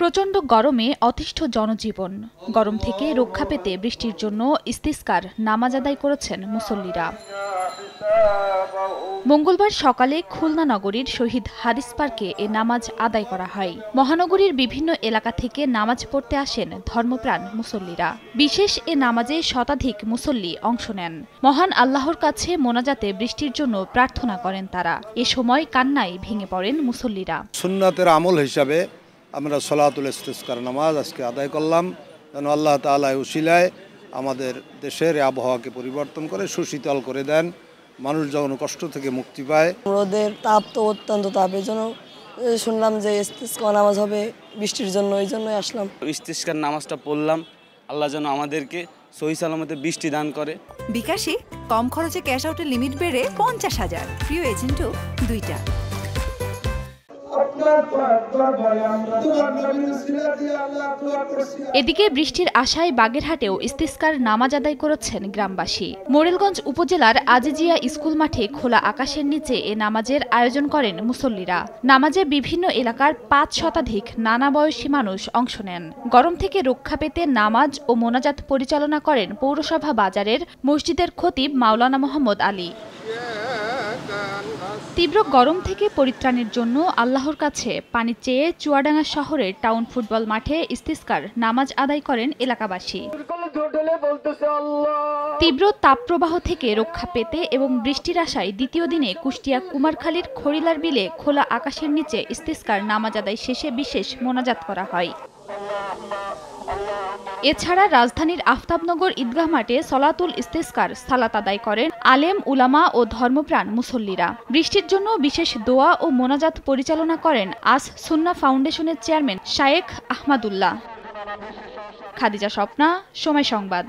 প্রচণ্ড গরমে অতিষ্ঠ জনজীবন। গরম থেকে রক্ষা পেতে বৃষ্টির জন্য ইস্তিসকার নামাজ আদায় করেছেন মুসল্লিরা। মঙ্গলবার সকালে খুলনা নগরীর শহীদ হাদিস পার্কে এ নামাজ আদায় করা হয়। মহানগরীর বিভিন্ন এলাকা থেকে নামাজ পড়তে আসেন ধর্মপ্রাণ মুসল্লিরা। বিশেষ এ নামাজে শতাধিক মুসল্লি অংশ নেন। মহান আল্লাহর কাছে মোনাজাতে বৃষ্টির জন্য প্রার্থনা করেন তারা। এ সময় কান্নায় ভেঙে পড়েন মুসল্লিরা। সুন্নাতের আমল হিসাবে আমরা সলাতুল ইস্তিসকার নামাজ আজকে আদায় করলাম, যেন আল্লাহ তাআলা উসিলায় আমাদের দেশের আবহাওয়াকে পরিবর্তন করে সুশীতল করে দেন, মানুষ যখন কষ্ট থেকে মুক্তি পায়। রোদের তাপ তো অত্যন্ত তাপ, এই জন্য শুনলাম যে ইস্তিসকার নামাজ হবে বৃষ্টির জন্য, এই জন্যই আসলাম। ইস্তিসকার নামাজটা পড়লাম, আল্লাহ যেন আমাদেরকে সহি সালামতে বৃষ্টি দান করে। বিকাশে কম খরচে ক্যাশ আউটের লিমিট বেড়ে 50,000, প্রিয় এজেন্টও 2টা। এদিকে বৃষ্টির আশায় বাগেরহাটেও ইস্তিসকার নামাজ আদায় করেছেন গ্রামবাসী। মোরেলগঞ্জ উপজেলার আজিজিয়া স্কুল মাঠে খোলা আকাশের নিচে এ নামাজের আয়োজন করেন মুসল্লিরা। নামাজে বিভিন্ন এলাকার 5 শতাধিক নানা বয়সী মানুষ অংশ নেন। গরম থেকে রক্ষা পেতে নামাজ ও মোনাজাত পরিচালনা করেন পৌরসভা বাজারের মসজিদের খতিব মাওলানা মোহাম্মদ আলী। তীব্র গরম থেকে পরিত্রাণের জন্য আল্লাহর কাছে পানি চেয়ে চুয়াডাঙ্গা শহরের টাউন ফুটবল মাঠে ইস্তিসকার নামাজ আদায় করেন এলাকাবাসী। তীব্র তাপপ্রবাহ থেকে রক্ষা পেতে এবং বৃষ্টির আশায় দ্বিতীয় দিনে কুষ্টিয়া কুমারখালীর খড়িলার বিলে খোলা আকাশের নিচে ইস্তিসকার নামাজ আদায় শেষে বিশেষ মোনাজাত করা হয়। এছাড়া রাজধানীর আফতাবনগর ঈদগাহ মাঠে সলাতুল ইস্তিসকার সালাত আদায় করেন আলেম উলামা ও ধর্মপ্রাণ মুসল্লিরা। বৃষ্টির জন্য বিশেষ দোয়া ও মোনাজাত পরিচালনা করেন আস সুন্নাহ ফাউন্ডেশনের চেয়ারম্যান শায়েখ আহমদুল্লাহ। খাদিজা স্বপ্না, সময় সংবাদ।